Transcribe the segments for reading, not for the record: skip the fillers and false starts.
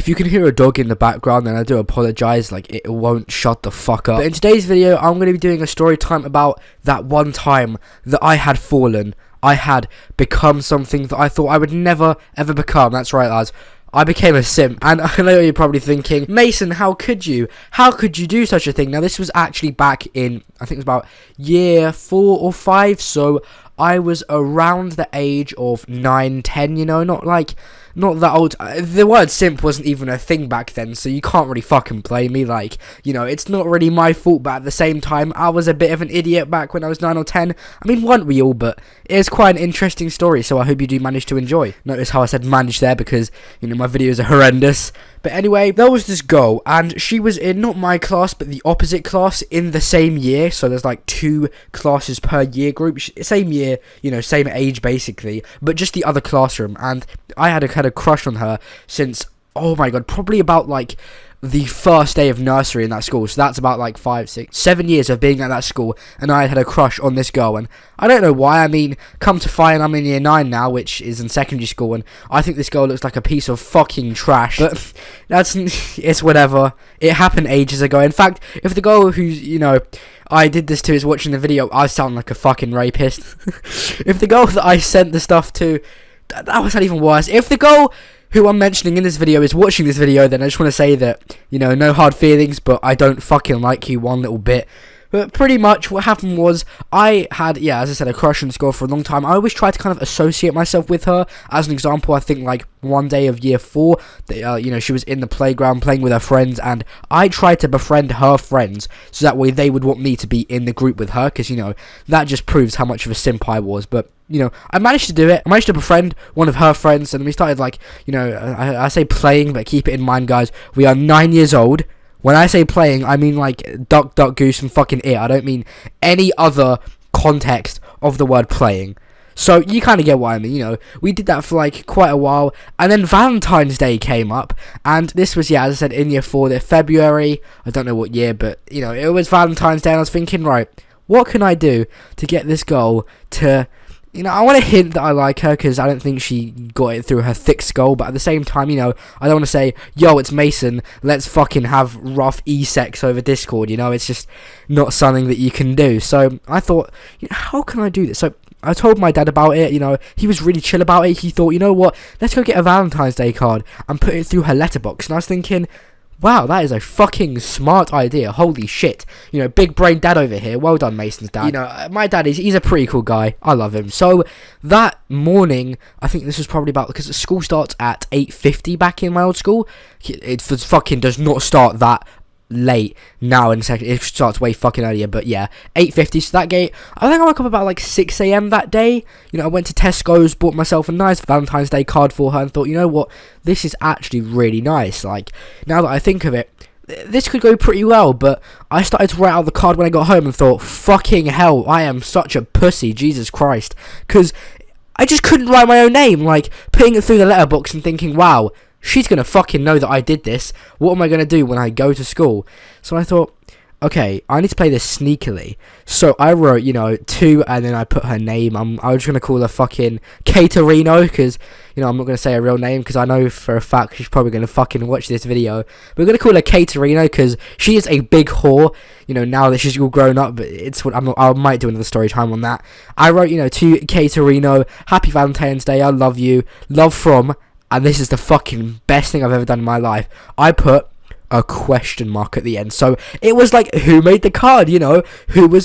If you can hear a dog in the background, then I do apologise, like, it won't shut the fuck up. But in today's video, I'm going to be doing a story time about that one time that I had fallen. I had become something that I thought I would never, ever become. That's right, lads. I became a simp, and I know you're probably thinking, Mason, how could you? How could you do such a thing? Now, this was actually back in, I think it was about year 4 or 5, so I was around the age of 9, 10, you know, not that old. The word simp wasn't even a thing back then, so you can't really fucking blame me. Like, you know, it's not really my fault, but at the same time, I was a bit of an idiot back when I was 9 or 10. I mean, weren't we all? But it is quite an interesting story, so I hope you do manage to enjoy. Notice how I said manage there, because, you know, my videos are horrendous. But anyway, there was this girl, and she was in not my class, but the opposite class in the same year. So there's like 2 classes per year group, same year, you know, same age basically, but just the other classroom. And I had a crush on her since, oh my god, probably about like the first day of nursery in that school. So that's about like 5, 6, 7 years of being at that school, and I had a crush on this girl, and I don't know why. I mean, come to find, I'm in year 9 now, which is in secondary school, and I think this girl looks like a piece of fucking trash, but it's whatever. It happened ages ago. In fact, if the girl who's, you know, I did this to is watching the video, I sound like a fucking rapist. If the girl that I sent the stuff to, that was not even worse. If the girl who I'm mentioning in this video is watching this video, then I just want to say that, you know, no hard feelings, but I don't fucking like you one little bit. But pretty much what happened was, I had, yeah, as I said, a crush on this girl for a long time. I always tried to kind of associate myself with her. As an example, I think like one day of year 4, that, you know, she was in the playground playing with her friends, and I tried to befriend her friends, so that way they would want me to be in the group with her, because, you know, that just proves how much of a simp I was. But, you know, I managed to do it. I managed to befriend one of her friends, and we started, like, you know, I say playing, but keep it in mind, guys, we are 9 years old. When I say playing, I mean like duck, duck, goose, and fucking it. I don't mean any other context of the word playing. So you kind of get what I mean, you know. We did that for like quite a while, and then Valentine's Day came up, and this was, yeah, as I said, in year 4, February. I don't know what year, but, you know, it was Valentine's Day, and I was thinking, right, what can I do to get this girl to, you know, I want to hint that I like her, because I don't think she got it through her thick skull, but at the same time, you know, I don't want to say, yo, it's Mason, let's fucking have rough e-sex over Discord, you know, it's just not something that you can do. So I thought, you know, how can I do this? So I told my dad about it, you know, he was really chill about it. He thought, you know what, let's go get a Valentine's Day card and put it through her letterbox. And I was thinking, wow, that is a fucking smart idea. Holy shit. You know, big brain dad over here. Well done, Mason's dad. You know, my dad, he's a pretty cool guy. I love him. So, that morning, I think this was probably about, because the school starts at 8:50 back in my old school. It fucking does not start that late now in second. It starts way fucking earlier, but yeah, 8:50. So that gate, I think I woke up about like 6 a.m. that day. You know, I went to Tesco's, bought myself a nice Valentine's Day card for her, and thought, you know what, this is actually really nice. Like, now that I think of it, this could go pretty well. But I started to write out the card when I got home and thought, fucking hell, I am such a pussy, Jesus Christ, because I just couldn't write my own name. Like, putting it through the letterbox and thinking, wow, she's going to fucking know that I did this. What am I going to do when I go to school? So I thought, okay, I need to play this sneakily. So I wrote, you know, 2, and then I put her name. I was going to call her fucking Caterino, because, you know, I'm not going to say her real name, because I know for a fact she's probably going to fucking watch this video. We're going to call her Caterino, because she is a big whore, you know, now that she's all grown up. But it's what I might do another story time on that. I wrote, you know, to Caterino, happy Valentine's Day, I love you, love from, and this is the fucking best thing I've ever done in my life, I put a question mark at the end. So it was like, who made the card, you know? Who was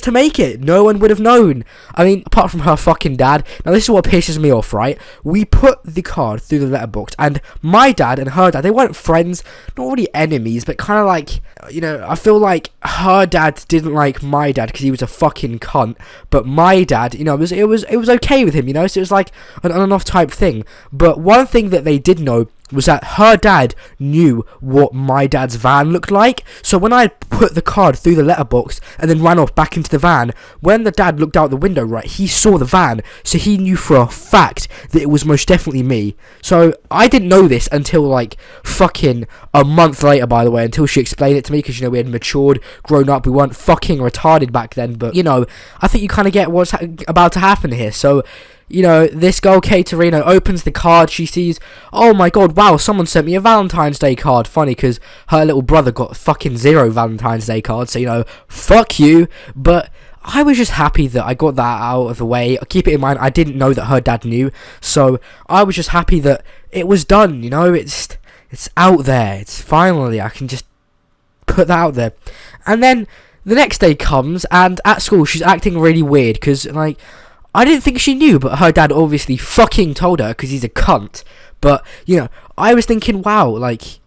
to make it? No one would have known. I mean, apart from her fucking dad. Now, this is what pisses me off, right? We put the card through the letterbox, and my dad and her dad, they weren't friends, not really enemies, but kind of like, you know, I feel like her dad didn't like my dad because he was a fucking cunt, but my dad, you know, it was okay with him, you know? So it was like an on and off type thing. But one thing that they did know was that her dad knew what my dad's van looked like. So when I put the card through the letterbox and then ran off back into the van, when the dad looked out the window, right, he saw the van, so he knew for a fact that it was most definitely me. So I didn't know this until like fucking a month later, by the way, until she explained it to me, because, you know, we had matured, grown up, we weren't fucking retarded back then. But, you know, I think you kind of get what's about to happen here. So you know, this girl Katerina opens the card. She sees, oh my god, wow, someone sent me a Valentine's Day card. Funny, because her little brother got fucking 0 Valentine's Day cards, so, you know, fuck you. But I was just happy that I got that out of the way. Keep it in mind, I didn't know that her dad knew, so I was just happy that it was done, you know. It's out there. It's finally, I can just put that out there. And then the next day comes, and at school she's acting really weird, because, like, I didn't think she knew, but her dad obviously fucking told her, because he's a cunt. But, you know, I was thinking, wow, like,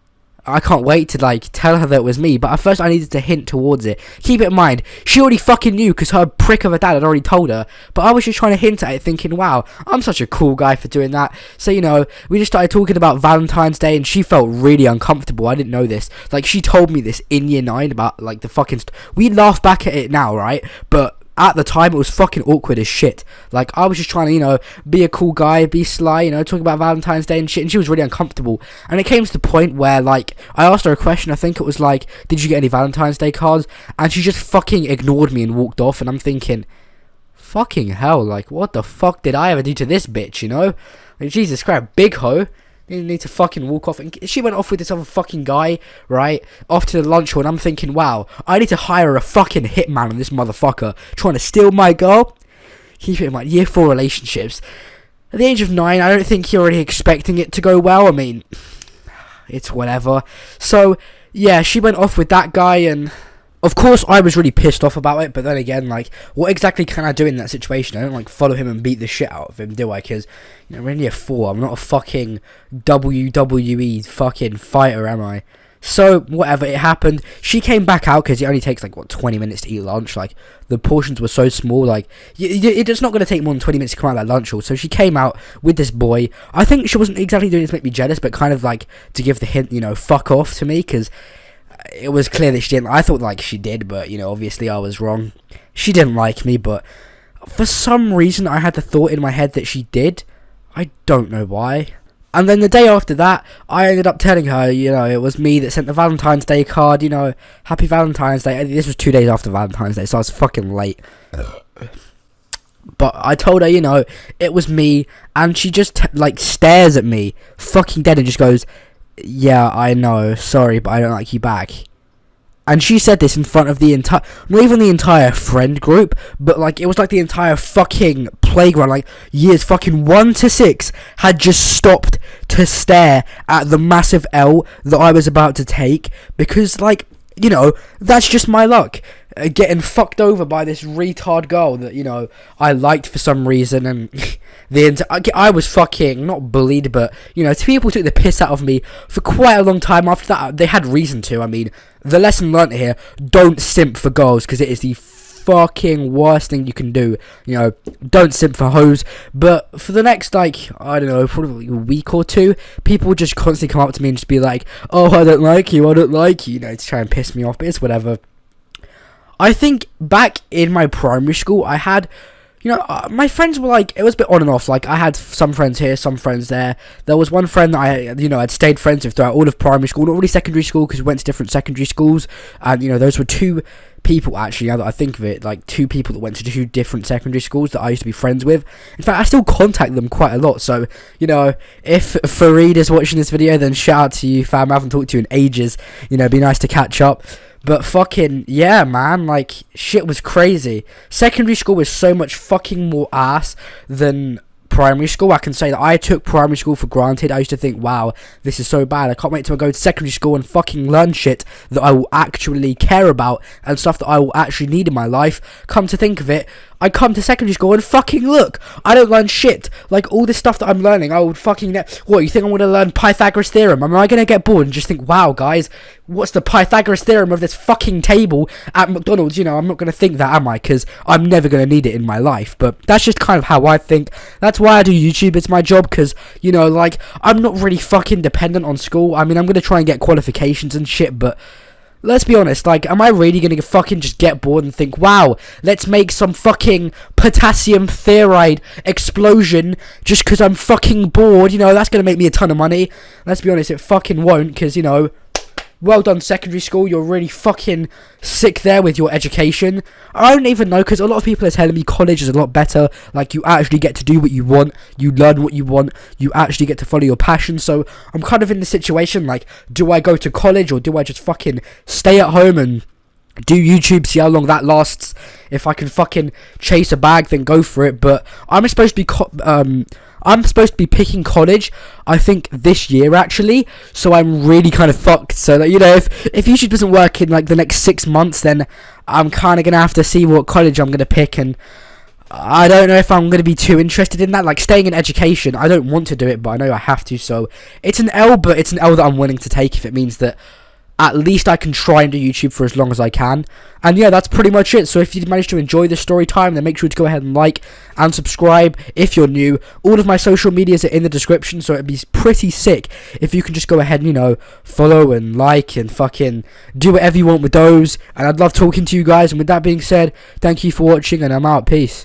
I can't wait to, like, tell her that it was me, but at first I needed to hint towards it. Keep it in mind, she already fucking knew, because her prick of a dad had already told her, but I was just trying to hint at it, thinking, wow, I'm such a cool guy for doing that. So, you know, we just started talking about Valentine's Day, and she felt really uncomfortable. I didn't know this. Like, she told me this in year 9 about, like, the fucking... We laugh back at it now, right? But at the time, it was fucking awkward as shit. Like, I was just trying to, you know, be a cool guy, be sly, you know, talk about Valentine's Day and shit, and she was really uncomfortable. And it came to the point where, like, I asked her a question. I think it was like, did you get any Valentine's Day cards? And she just fucking ignored me and walked off, and I'm thinking, fucking hell, like, what the fuck did I ever do to this bitch, you know? Like, Jesus Christ, big hoe. Didn't need to fucking walk off. And she went off with this other fucking guy, right? Off to the lunch hall, and I'm thinking, wow, I need to hire a fucking hitman on this motherfucker trying to steal my girl. Keep it in mind, year 4 relationships. At the age of 9, I don't think you're already expecting it to go well. I mean, it's whatever. So, yeah, she went off with that guy, and of course, I was really pissed off about it, but then again, like, what exactly can I do in that situation? I don't, like, follow him and beat the shit out of him, do I? Because, you know, we're only a 4. I'm not a fucking WWE fucking fighter, am I? So, whatever, it happened. She came back out, because it only takes, like, what, 20 minutes to eat lunch? Like, the portions were so small, like, it's not going to take more than 20 minutes to come out of that lunch hall. So, she came out with this boy. I think she wasn't exactly doing it to make me jealous, but kind of, like, to give the hint, you know, fuck off to me, because it was clear that she didn't. I thought, like, she did, but, you know, obviously I was wrong. She didn't like me, but for some reason I had the thought in my head that she did. I don't know why. And then the day after that, I ended up telling her, you know, it was me that sent the Valentine's Day card, you know, happy Valentine's Day. This was 2 days after Valentine's Day, so I was fucking late. But I told her, you know, it was me, and she just, like, stares at me, fucking dead, and just goes, yeah, I know, sorry, but I don't like you back. And she said this in front of the entire, not even the entire friend group, but, like, it was like the entire fucking playground, like, years fucking 1 to 6 had just stopped to stare at the massive L that I was about to take, because, like, you know, that's just my luck. Getting fucked over by this retard girl that, you know, I liked for some reason, and I was fucking, not bullied, but, you know, people took the piss out of me for quite a long time after that. They had reason to. I mean, the lesson learnt here, don't simp for girls, because it is the fucking worst thing you can do. You know, don't simp for hoes. But for the next, like, I don't know, probably a week or 2, people would just constantly come up to me and just be like, oh, I don't like you, you know, to try and piss me off, but it's whatever. I think back in my primary school, I had, you know, my friends were like, it was a bit on and off. Like, I had some friends here, some friends there. There was one friend that I, you know, I'd stayed friends with throughout all of primary school, not really secondary school, because we went to different secondary schools. And, you know, those were 2 people, actually, now that I think of it, like, 2 people that went to 2 different secondary schools that I used to be friends with. In fact, I still contact them quite a lot. So, you know, if Fareed is watching this video, then shout out to you, fam. I haven't talked to you in ages. You know, it'd be nice to catch up. But fucking, yeah, man, like, shit was crazy. Secondary school was so much fucking more ass than primary school. I can say that I took primary school for granted. I used to think, wow, this is so bad. I can't wait till I go to secondary school and fucking learn shit that I will actually care about and stuff that I will actually need in my life. Come to think of it, I come to secondary school and fucking look, I don't learn shit. Like, all this stuff that I'm learning, I would fucking... What, you think I'm going to learn Pythagoras theorem? Am I going to get bored and just think, wow, guys, what's the Pythagoras theorem of this fucking table at McDonald's? You know, I'm not going to think that, am I? Because I'm never going to need it in my life. But that's just kind of how I think. That's why I do YouTube. It's my job, because, you know, like, I'm not really fucking dependent on school. I mean, I'm going to try and get qualifications and shit, but... let's be honest, like, am I really gonna fucking just get bored and think, wow, let's make some fucking potassium theride explosion just because I'm fucking bored? You know, that's gonna make me a ton of money. Let's be honest, it fucking won't, because, you know, well done secondary school, you're really fucking sick there with your education. I don't even know, because a lot of people are telling me college is a lot better, like you actually get to do what you want, you learn what you want, you actually get to follow your passion. So I'm kind of in the situation, like, do I go to college or do I just fucking stay at home and do YouTube, see how long that lasts? If I can fucking chase a bag, then go for it. But I'm supposed to be picking college, I think, this year actually, so I'm really kind of fucked. So that, you know, if YouTube doesn't work in like the next 6 months, then I'm kind of gonna have to see what college I'm gonna pick, and I don't know if I'm gonna be too interested in that. Like, staying in education, I don't want to do it, but I know I have to, so it's an L, but it's an L that I'm willing to take if it means that at least I can try and do YouTube for as long as I can. And yeah, that's pretty much it. So if you managed to enjoy this story time, then make sure to go ahead and like and subscribe if you're new. All of my social medias are in the description, so it'd be pretty sick if you can just go ahead and, you know, follow and like and fucking do whatever you want with those. And I'd love talking to you guys. And with that being said, thank you for watching, and I'm out. Peace.